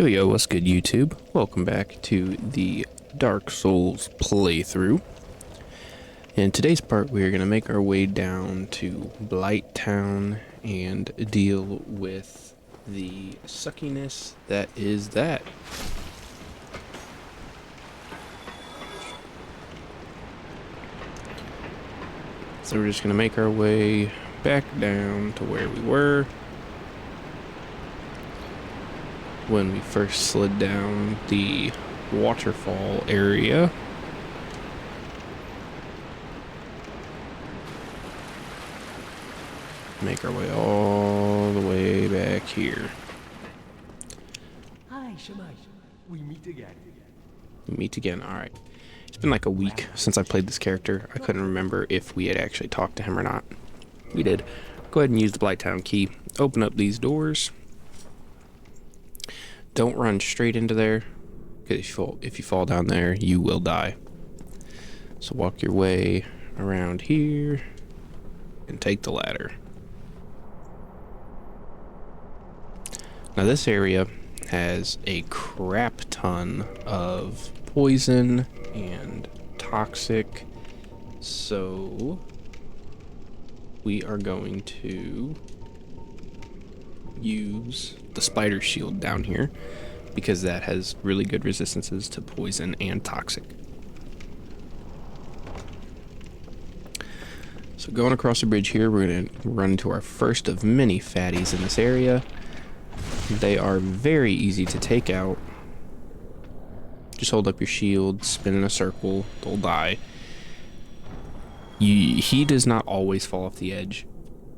Yo, what's good, YouTube? Welcome back to the Dark Souls playthrough. In today's part, we're going to make our way down to Blighttown and deal with the suckiness that is that. So we're just going to make our way back down to where we were when we first slid down the waterfall area. Make our way all the way back here. Hi, Shemai. We meet again. We meet again. Alright. It's been like a week since I played this character. I couldn't remember if we had actually talked to him or not. We did. Go ahead and use the Blighttown key. Open up these doors. Don't run straight into there, because if you fall down there, you will die. So walk your way around here and take the ladder. Now this area has a crap ton of poison and toxic, so we are going to use the spider shield down here because that has really good resistances to poison and toxic. So going across the bridge here, we're going to run into our first of many fatties in this area. They are very easy to take out. Just hold up your shield, spin in a circle, they'll die. He does not always fall off the edge.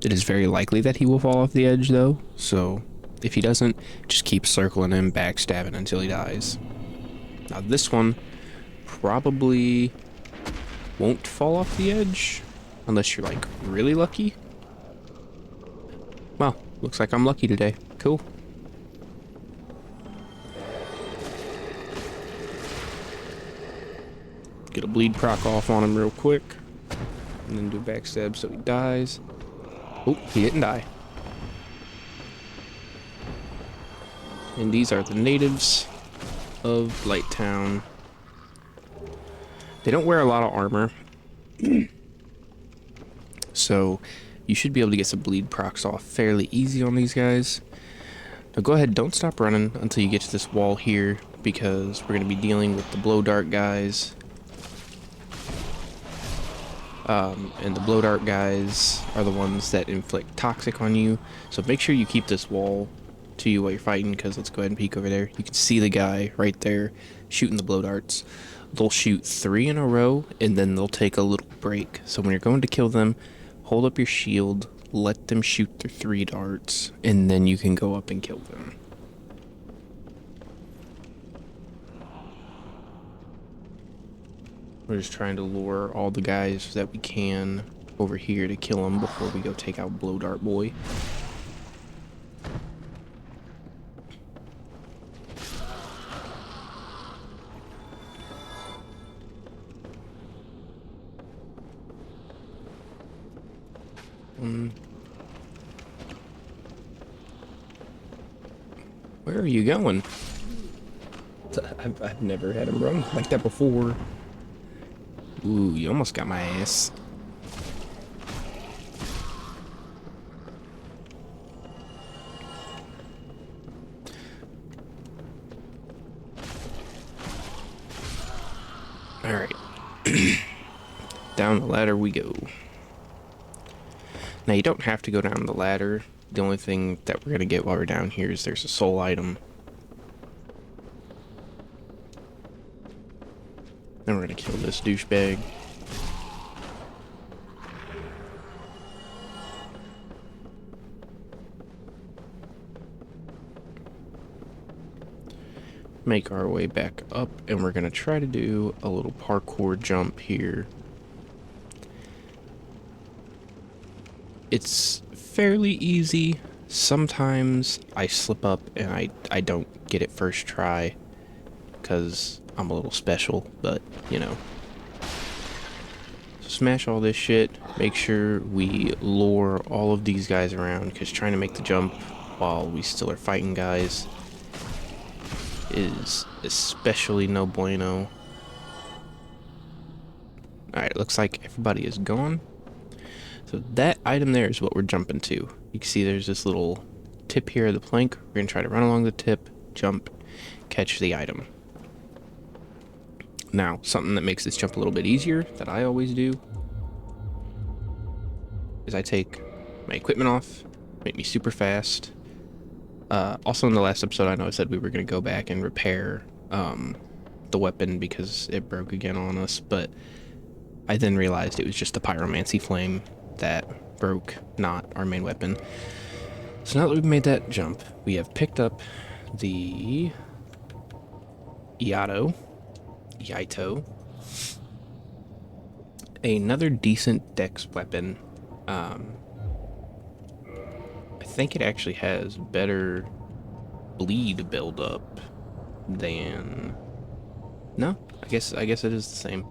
It is very likely that he will fall off the edge though, so if he doesn't, just keep circling him, backstabbing until he dies. Now this one probably won't fall off the edge unless you're like really lucky. Well, looks like I'm lucky today. Cool. Get a bleed proc off on him real quick, and then do a backstab so he dies. Oh, he didn't die. And these are the natives of Blighttown. They don't wear a lot of armor, so you should be able to get some bleed procs off fairly easy on these guys. Now go ahead, don't stop running until you get to this wall here, because we're going to be dealing with the blow dart guys. And the blow dart guys are the ones that inflict toxic on you. So make sure you keep this wall to you while you're fighting, because let's go ahead and peek over there. You can see the guy right there shooting the blow darts. They'll shoot 3 in a row, and then they'll take a little break. So when you're going to kill them, hold up your shield, let them shoot their 3 darts, and then you can go up and kill them. We're just trying to lure all the guys that we can over here to kill them before we go take out Blow Dart Boy. Where are you going? I've never had him run like that before. Ooh, you almost got my ass. Alright. Down the ladder we go. Now you don't have to go down the ladder. The only thing that we're going to get while we're down here is there's a soul item. Then we're going to kill this douchebag. Make our way back up, and we're going to try to do a little parkour jump here. It's fairly easy. Sometimes I slip up and I don't get it first try because I'm a little special, but you know. So smash all this shit. Make sure we lure all of these guys around, because trying to make the jump while we still are fighting guys is especially no bueno. Alright, it looks like everybody is gone. So that item there is what we're jumping to. You can see there's this little tip here of the plank. We're going to try to run along the tip, jump, catch the item. Now, something that makes this jump a little bit easier, that I always do, is I take my equipment off, make me super fast. Also in the last episode, I know I said we were going to go back and repair the weapon because it broke again on us, but I then realized it was just the pyromancy flame that broke, not our main weapon. So now that we've made that jump, we have picked up the Yaito, another decent dex weapon. I think it actually has better bleed buildup than... No, I guess it is the same.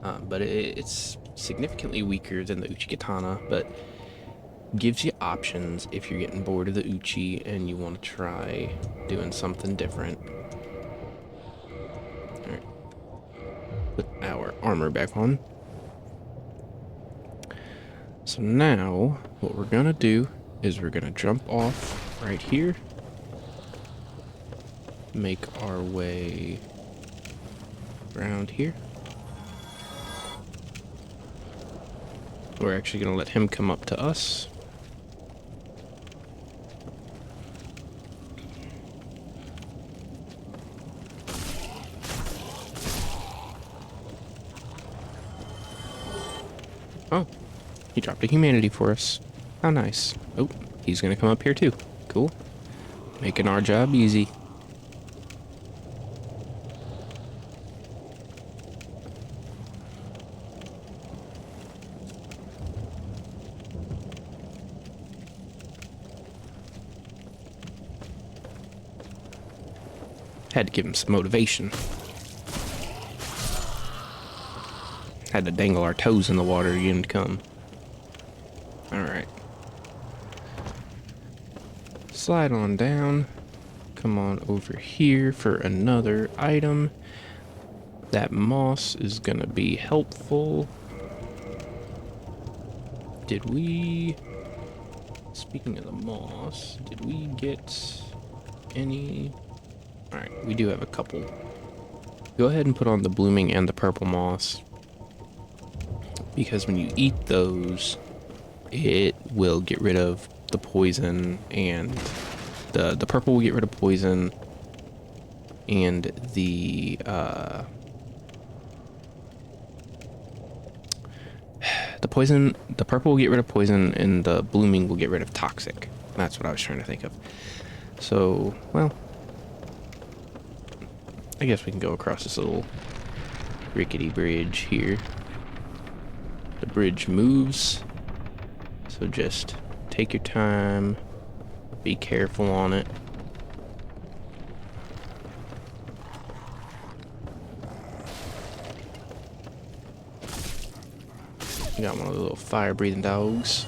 But it's significantly weaker than the Uchikatana, but gives you options if you're getting bored of the Uchi and you want to try doing something different. Alright. Put our armor back on. So now, what we're gonna do is we're gonna jump off right here. Make our way around here. We're actually going to let him come up to us. Oh, he dropped a humanity for us. How nice. Oh, he's going to come up here too. Cool. Making our job easy. Had to give him some motivation. Had to dangle our toes in the water to get him to come. Alright. Slide on down. Come on over here for another item. That moss is gonna be helpful. Did we... Speaking of the moss, did we get any... Alright, we do have a couple. Go ahead and put on the blooming and the purple moss, because when you eat those, it will get rid of the poison, and the purple will get rid of poison, and the purple will get rid of poison, and the blooming will get rid of toxic. That's what I was trying to think of. So, well, I guess we can go across this little rickety bridge here. The bridge moves, so just take your time, be careful on it. You got one of the little fire-breathing dogs.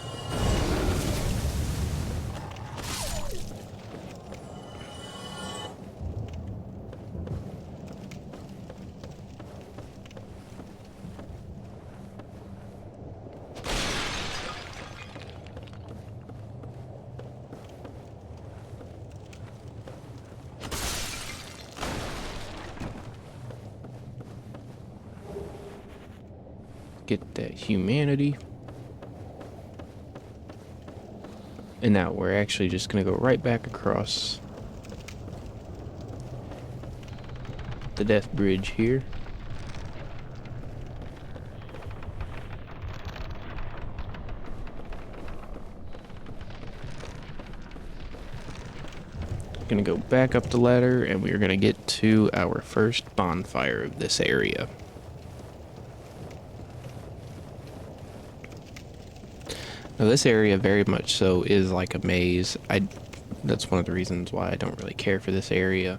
Get that humanity. And now we're actually just gonna go right back across the death bridge here. Gonna go back up the ladder, and we're gonna get to our first bonfire of this area. Now this area very much so is like a maze. That's one of the reasons why I don't really care for this area.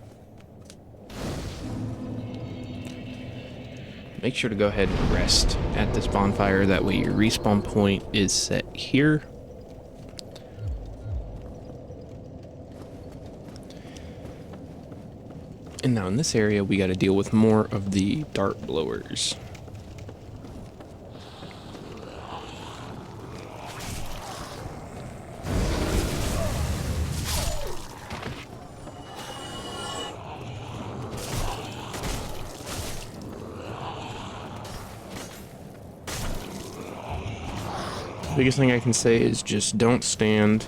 Make sure to go ahead and rest at this bonfire, that way your respawn point is set here. And now in this area, we got to deal with more of the dart blowers. Biggest thing I can say is just don't stand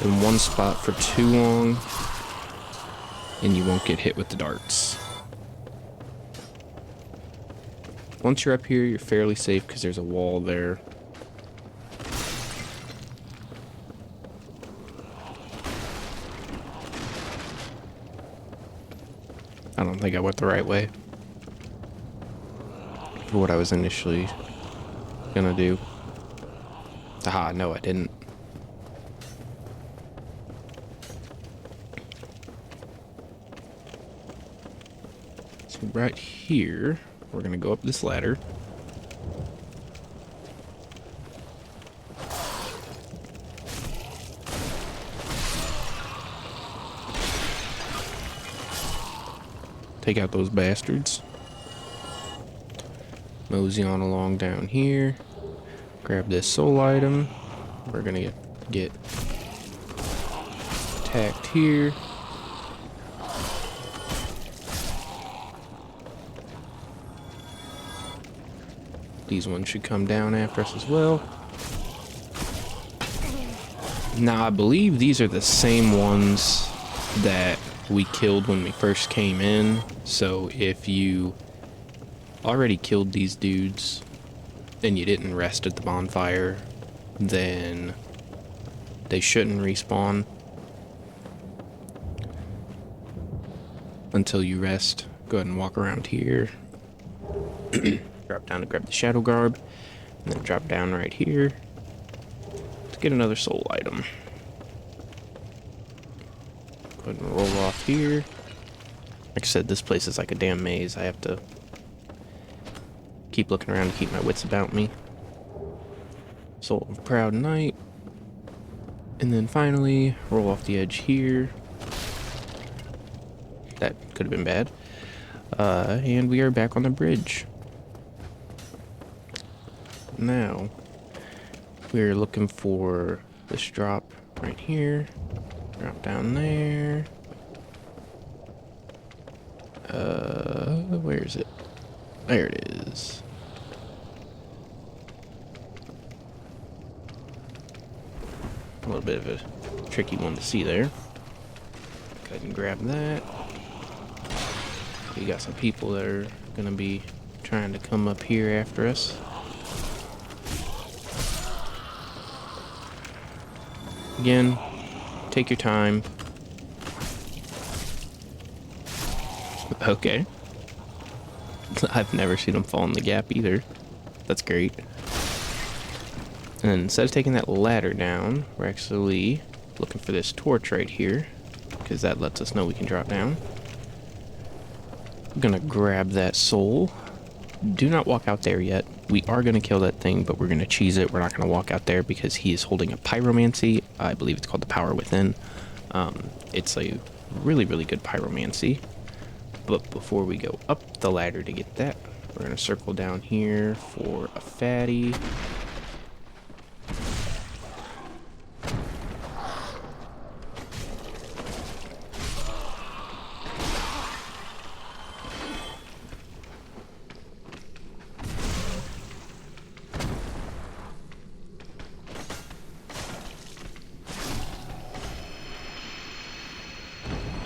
in one spot for too long, and you won't get hit with the darts. Once you're up here, you're fairly safe because there's a wall there. I don't think I went the right way for what I was initially gonna do. Aha, no, I didn't. So right here, we're gonna go up this ladder. Take out those bastards. Mosey on along down here. Grab this soul item. We're gonna get attacked here. These ones should come down after us as well. Now I believe these are the same ones that we killed when we first came in. So if you already killed these dudes and you didn't rest at the bonfire, then they shouldn't respawn until you rest. Go ahead and walk around here. Drop down to grab the shadow garb, and then drop down right here to get another soul item. Go ahead and roll off here. Like I said, this place is like a damn maze. I have to keep looking around to keep my wits about me. Soul of Proud Knight. And then finally, roll off the edge here. That could have been bad. And we are back on the bridge. Now, we're looking for this drop right here. Drop down there. Where is it? There it is. A little bit of a tricky one to see there. Go ahead and grab that. We got some people that are gonna be trying to come up here after us. Again, take your time. Okay. I've never seen them fall in the gap either. That's great. And then instead of taking that ladder down, we're actually looking for this torch right here, because that lets us know we can drop down. I'm gonna grab that soul. Do not walk out there yet. We are gonna kill that thing, but we're gonna cheese it. We're not gonna walk out there because he is holding a pyromancy. I believe it's called the Power Within. It's a really, really good pyromancy. But before we go up the ladder to get that, we're gonna circle down here for a fatty.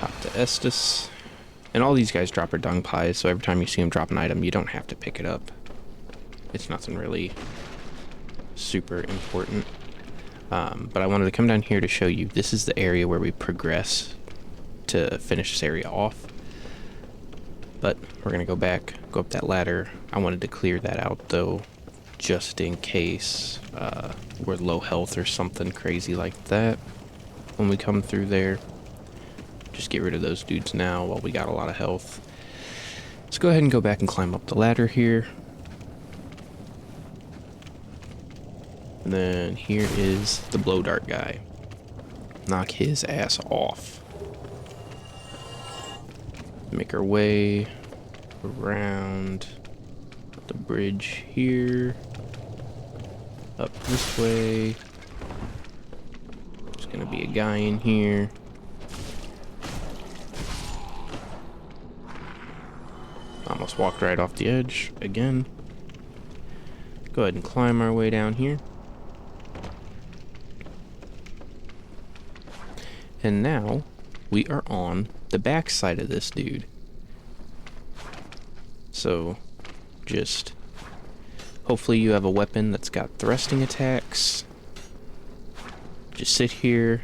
Hop to Estus. And all these guys drop are dung pies, so every time you see them drop an item, you don't have to pick it up. It's nothing really super important. But I wanted to come down here to show you, this is the area where we progress to finish this area off. But we're going to go back, go up that ladder. I wanted to clear that out, though, just in case we're low health or something crazy like that when we come through there. Just get rid of those dudes now while we got a lot of health. Let's go ahead and go back and climb up the ladder here. And then here is the blow dart guy. Knock his ass off. Make our way around the bridge here. Up this way. There's gonna be a guy in here. Almost walked right off the edge again. Go ahead and climb our way down here. And now we are on the back side of this dude. So just hopefully you have a weapon that's got thrusting attacks. Just sit here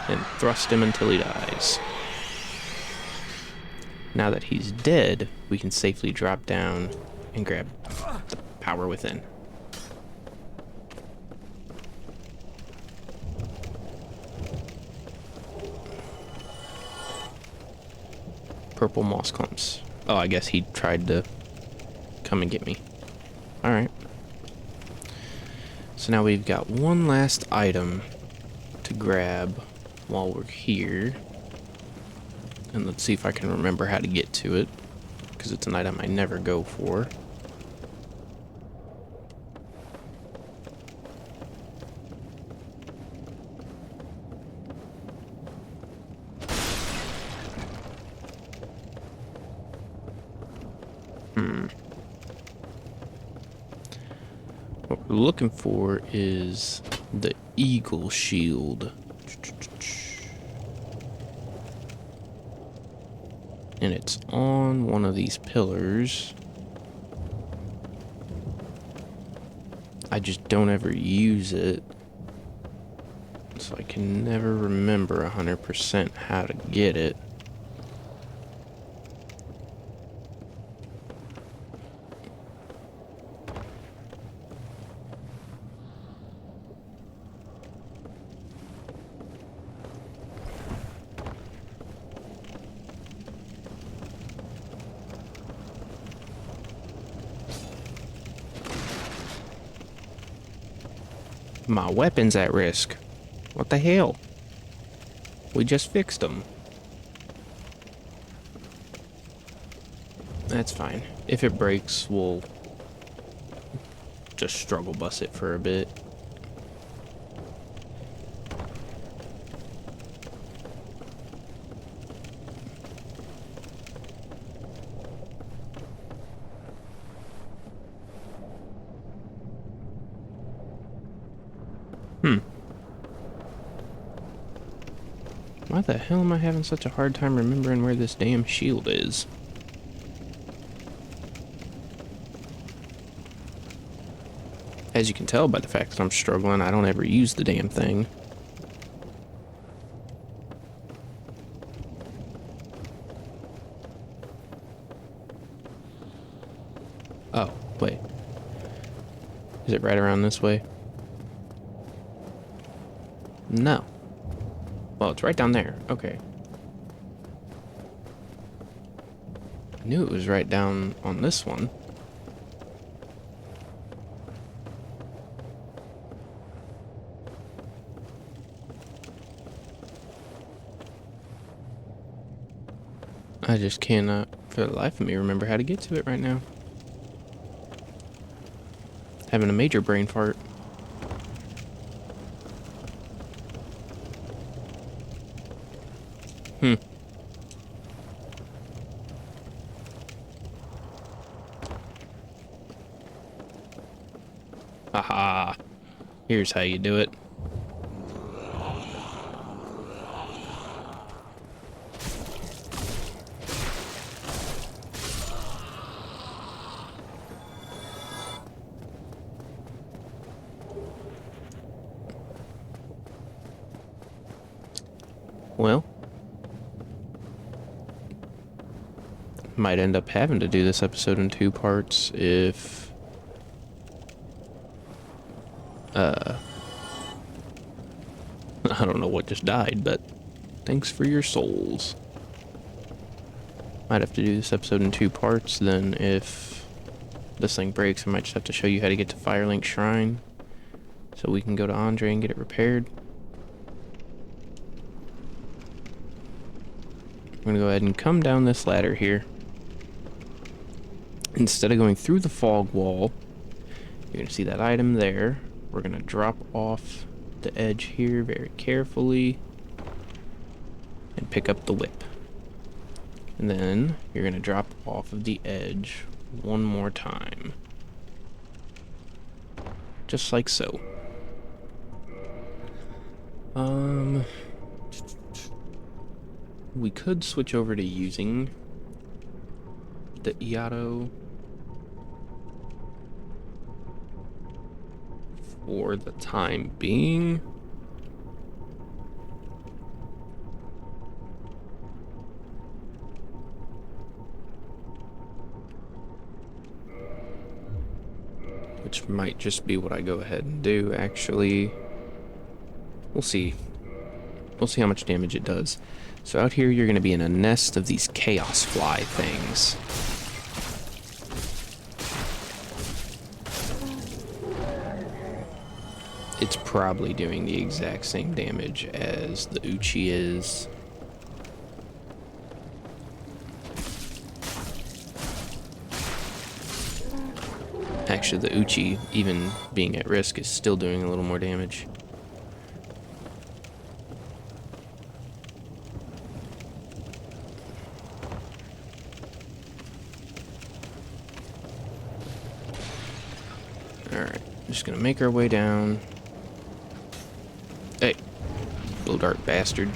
and thrust him until he dies. Now that he's dead, we can safely drop down and grab the power within. Purple moss clumps. Oh, I guess he tried to come and get me. Alright. So now we've got one last item to grab while we're here. And let's see if I can remember how to get to it, because it's an item I never go for. What we're looking for is the eagle shield. And it's on one of these pillars. I just don't ever use it. So I can never remember 100% how to get it. My weapon's at risk. What the hell? We just fixed them. That's fine. If it breaks, we'll just struggle bus it for a bit. Why the hell am I having such a hard time remembering where this damn shield is? As you can tell by the fact that I'm struggling, I don't ever use the damn thing. Oh, wait. Is it right around this way? No. Well, it's right down there. Okay. I knew it was right down on this one. I just cannot, for the life of me, remember how to get to it right now. Having a major brain fart. Haha. Here's how you do it. Well, might end up having to do this episode in 2 parts if I don't know what just died, but thanks for your souls. Might have to do this episode in 2 parts, then if this thing breaks, I might just have to show you how to get to Firelink Shrine so we can go to Andre and get it repaired. gonna go ahead and come down this ladder here. Instead of going through the fog wall, you're gonna see that item there. We're gonna drop off the edge here very carefully and pick up the whip. And then you're gonna drop off of the edge one more time. Just like so. We could switch over to using the Iato for the time being. Which might just be what I go ahead and do, actually. We'll see. We'll see how much damage it does. So out here, you're going to be in a nest of these chaos fly things. It's probably doing the exact same damage as the Uchi is. Actually, the Uchi, even being at risk, is still doing a little more damage. Alright, just gonna make our way down. Hey, blow dart bastard.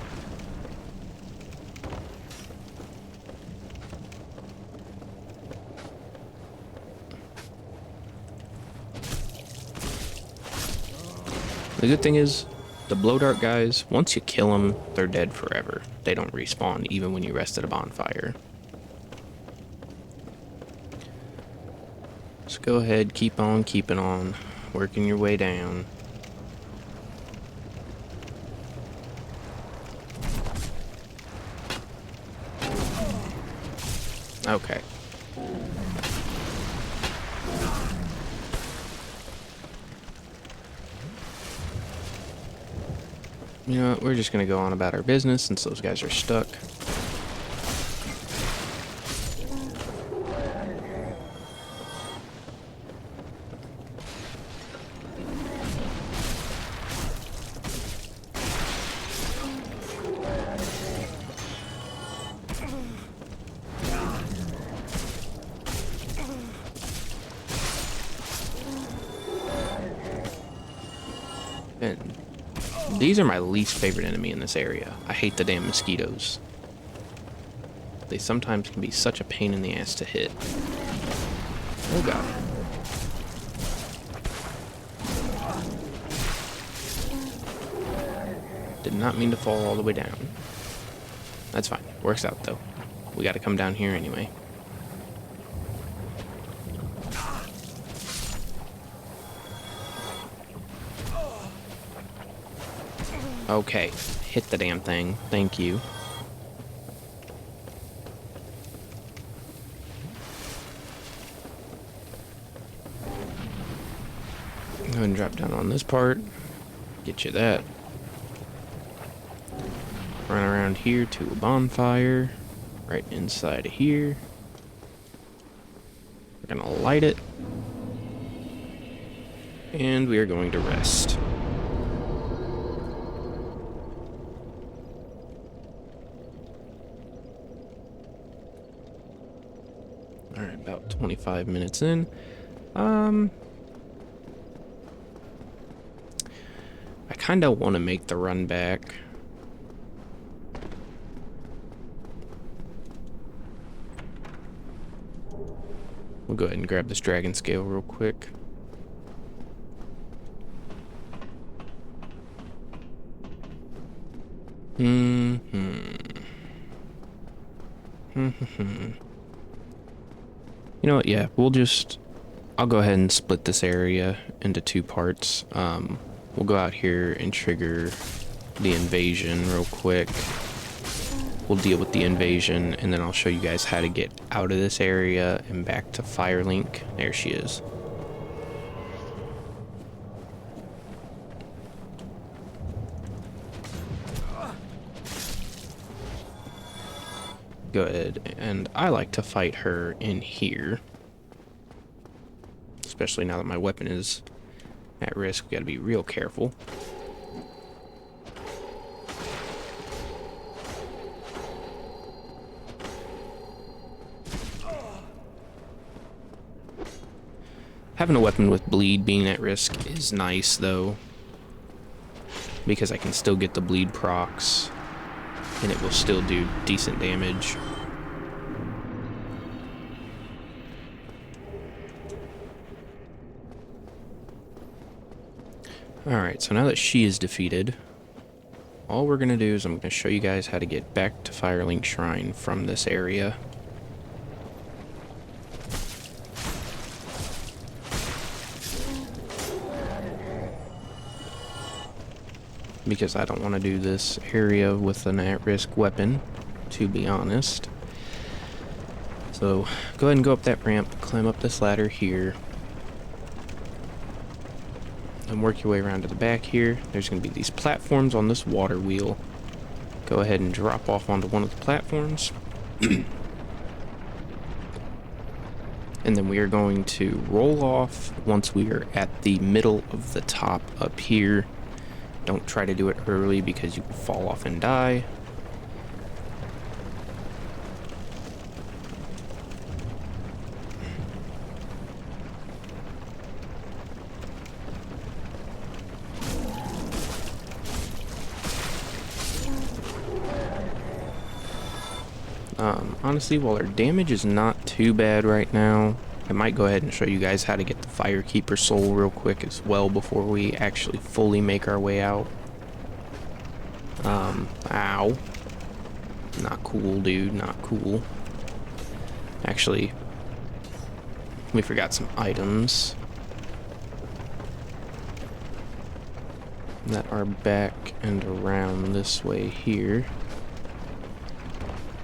The good thing is, the blow dart guys, once you kill them, they're dead forever. They don't respawn, even when you rest at a bonfire. So go ahead, keep on keeping on, working your way down. Okay. You know what, we're just gonna go on about our business since those guys are stuck. And these are my least favorite enemy in this area. I hate the damn mosquitoes. They sometimes can be such a pain in the ass to hit. Oh god. Did not mean to fall all the way down. That's fine. Works out though. We gotta come down here anyway. Okay, hit the damn thing. Thank you. Go ahead and drop down on this part. Get you that. Run around here to a bonfire. Right inside of here. We're gonna light it. And we are going to rest. Alright, about 25 minutes in. I kind of want to make the run back. We'll go ahead and grab this dragon scale real quick. You know what, yeah, I'll go ahead and split this area into two parts. We'll go out here and trigger the invasion real quick. We'll deal with the invasion, and then I'll show you guys how to get out of this area and back to Firelink. There she is. go ahead, and I like to fight her in here. Especially now that my weapon is at risk, we gotta be real careful. Having a weapon with bleed being at risk is nice, though, because I can still get the bleed procs, and it will still do decent damage. Alright, so now that she is defeated, all we're going to do is I'm going to show you guys how to get back to Firelink Shrine from this area. Because I don't want to do this area with an at-risk weapon, to be honest. So, go ahead and go up that ramp, climb up this ladder here, and work your way around to the back here. There's going to be these platforms on this water wheel. Go ahead and drop off onto one of the platforms. And then we are going to roll off once we are at the middle of the top up here. Don't try to do it early because you will fall off and die. Honestly, while our damage is not too bad right now, I might go ahead and show you guys how to get the Firekeeper soul real quick as well before we actually fully make our way out. Ow. Not cool, dude, not cool. Actually, we forgot some items that are back and around this way here.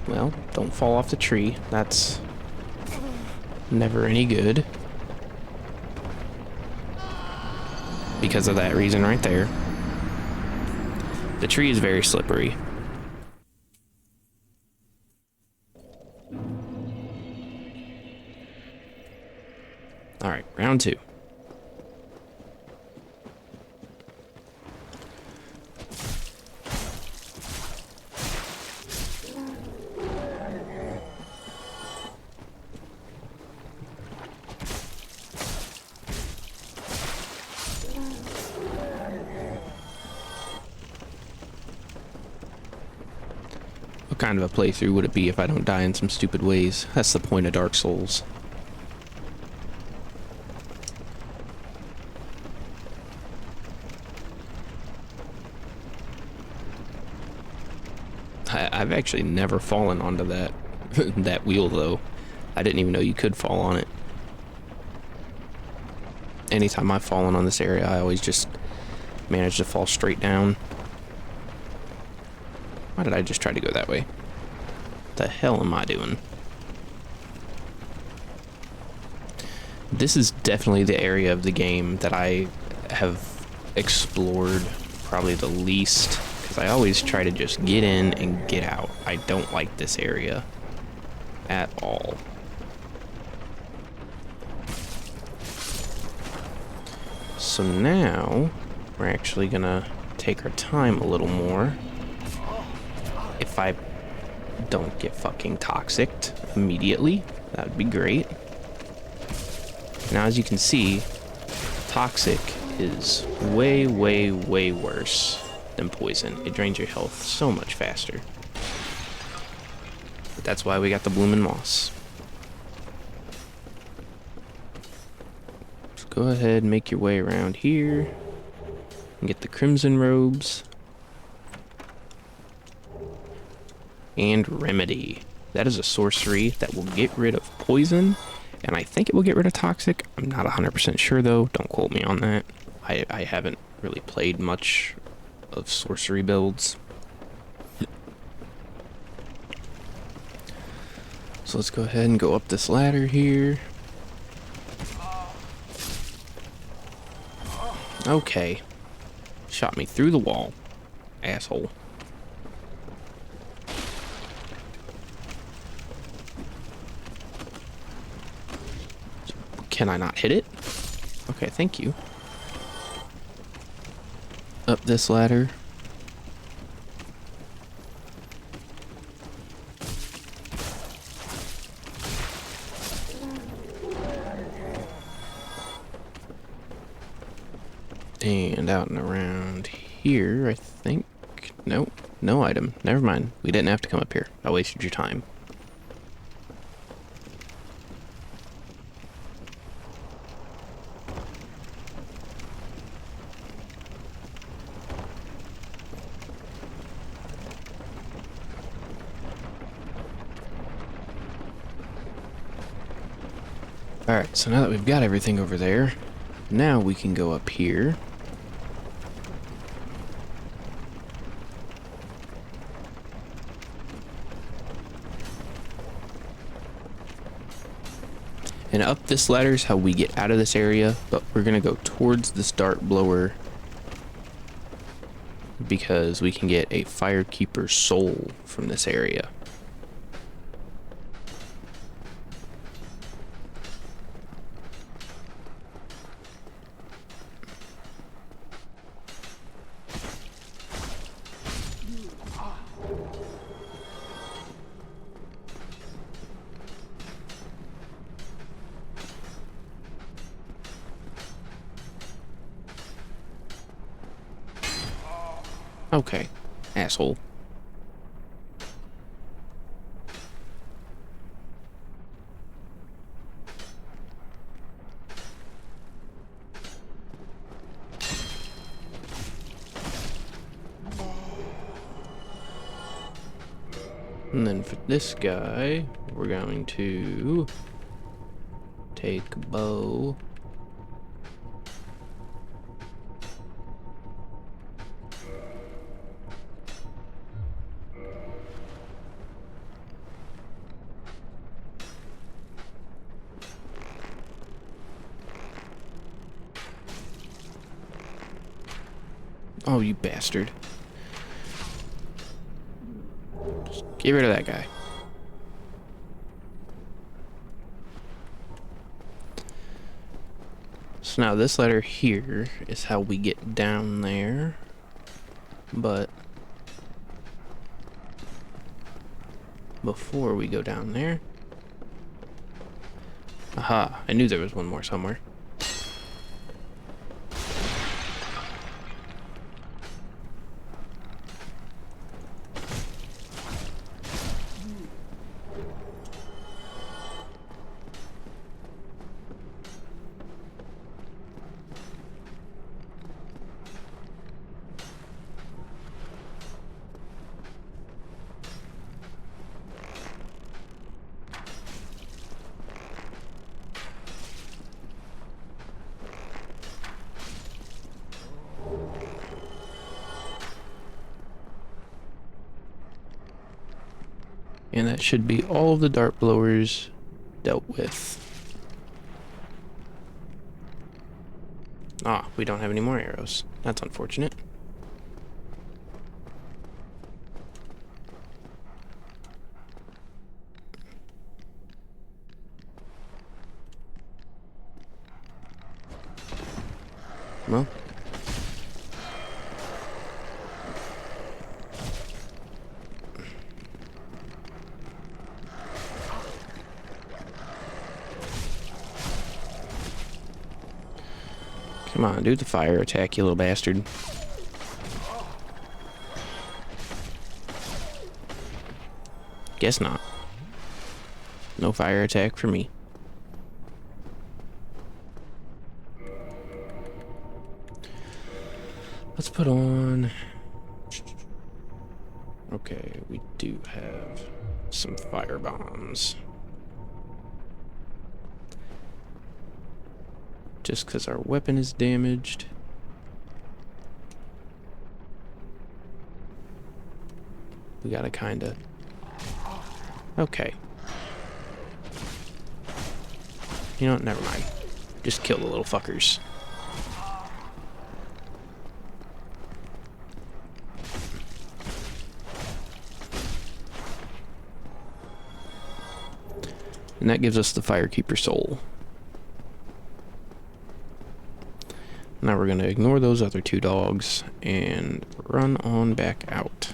Well, don't fall off the tree. That's never any good. Because of that reason right there. The tree is very slippery. Alright, round 2. What kind of a playthrough would it be if I don't die in some stupid ways? That's the point of Dark Souls. I've actually never fallen onto that that wheel, though. I didn't even know you could fall on it. Anytime I've fallen on this area, I always just manage to fall straight down. Why did I just try to go that way? What the hell am I doing? This is definitely the area of the game that I have explored probably the least, because I always try to just get in and get out. I don't like this area at all. So now we're actually gonna take our time a little more. If I don't get fucking toxicked immediately, that would be great. Now, as you can see, toxic is way, way, way worse than poison. It drains your health so much faster. But that's why we got the bloomin' moss. So go ahead and make your way around here and get the crimson robes. And remedy. That is a sorcery that will get rid of poison, and I think it will get rid of toxic. I'm not 100% sure though, don't quote me on that. I haven't really played much of sorcery builds. So let's go ahead and go up this ladder here. Okay. Shot me through the wall. Asshole. Can I not hit it? Okay, thank you. Up this ladder. And out and around here, I think. Nope, no item. Never mind. We didn't have to come up here. I wasted your time. Alright, so now that we've got everything over there, now we can go up here. And up this ladder is how we get out of this area, but we're going to go towards this dart blower because we can get a firekeeper soul from this area. Okay, asshole. And then for this guy, we're going to take a bow. Oh, you bastard. Just get rid of that guy. So now this ladder here is how we get down there. But before we go down there... Aha, I knew there was one more somewhere. And that should be all of the dart blowers dealt with. Ah, we don't have any more arrows. That's unfortunate. Well. Come on, do the fire attack, you little bastard. Guess not. No fire attack for me. Let's put on... Okay, we do have some fire bombs. Just because our weapon is damaged. We gotta kinda... Okay. You know what? Never mind. Just kill the little fuckers. And that gives us the Firekeeper soul. Now we're going to ignore those other two dogs and run on back out.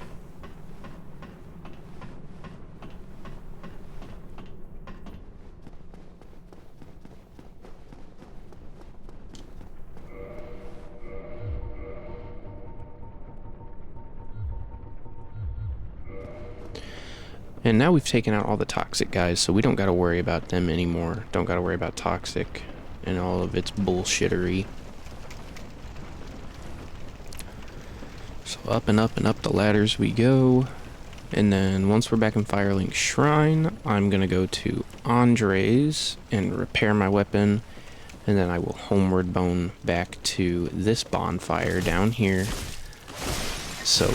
And now we've taken out all the toxic guys, so we don't got to worry about them anymore. Don't got to worry about toxic and all of its bullshittery. So up and up and up the ladders we go. And then once we're back in Firelink Shrine, I'm going to go to Andre's and repair my weapon. And then I will homeward bone back to this bonfire down here. So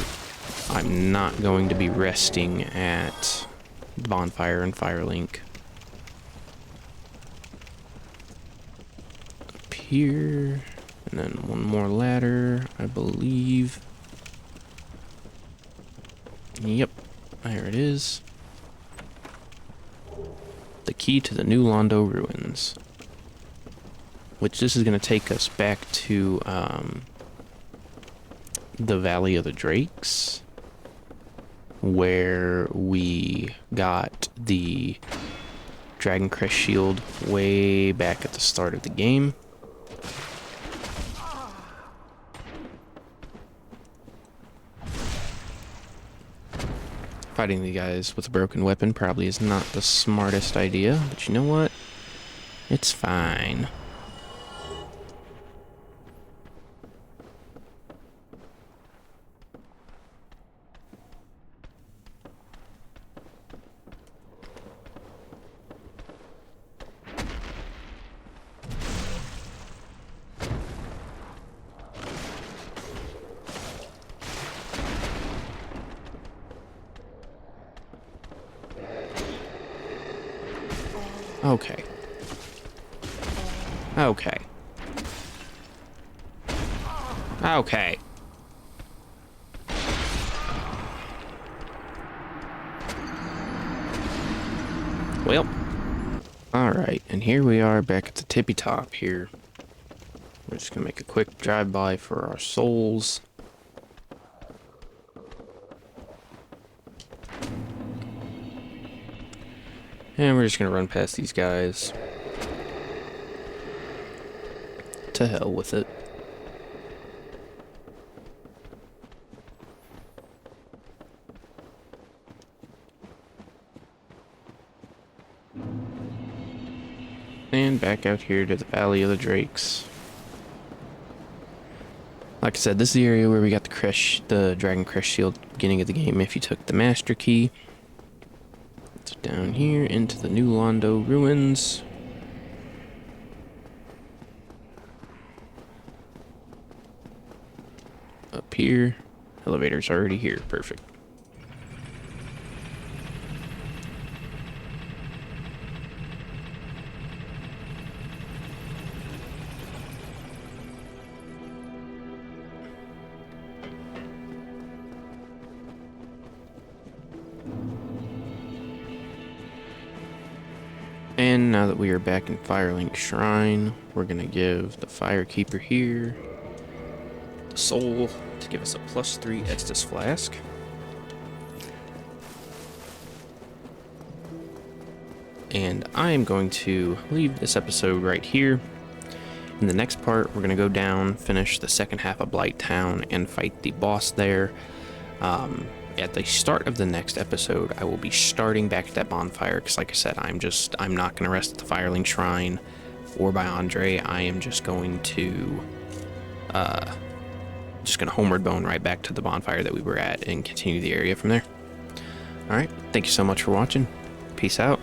I'm not going to be resting at the bonfire in Firelink. Up here, and then one more ladder, I believe. Yep, there it is. The key to the New Londo ruins. Which this is going to take us back to the Valley of the Drakes, where we got the Dragon Crest shield way back at the start of the game. Fighting the guys with a broken weapon probably is not the smartest idea, but you know what? It's fine. Okay. Okay. Okay. Well. Alright, and here we are back at the tippy top here. We're just gonna make a quick drive-by for our souls. And we're just gonna run past these guys. To hell with it. And back out here to the Valley of the Drakes. Like I said, this is the area where we got the Dragon Crest shield at the beginning of the game if you took the Master Key. It's down here into the New Londo ruins. Up here. Elevator's already here. Perfect. And now that we are back in Firelink Shrine, we're going to give the Firekeeper here the soul to give us a +3 Estus Flask. And I am going to leave this episode right here. In the next part, we're going to go down, finish the second half of Blighttown, and fight the boss there. At the start of the next episode, I will be starting back at that bonfire, because like I said, I'm not going to rest at the Firelink Shrine or by Andre. I am just going to homeward bone right back to the bonfire that we were at and continue the area from there. Alright, thank you so much for watching. Peace out.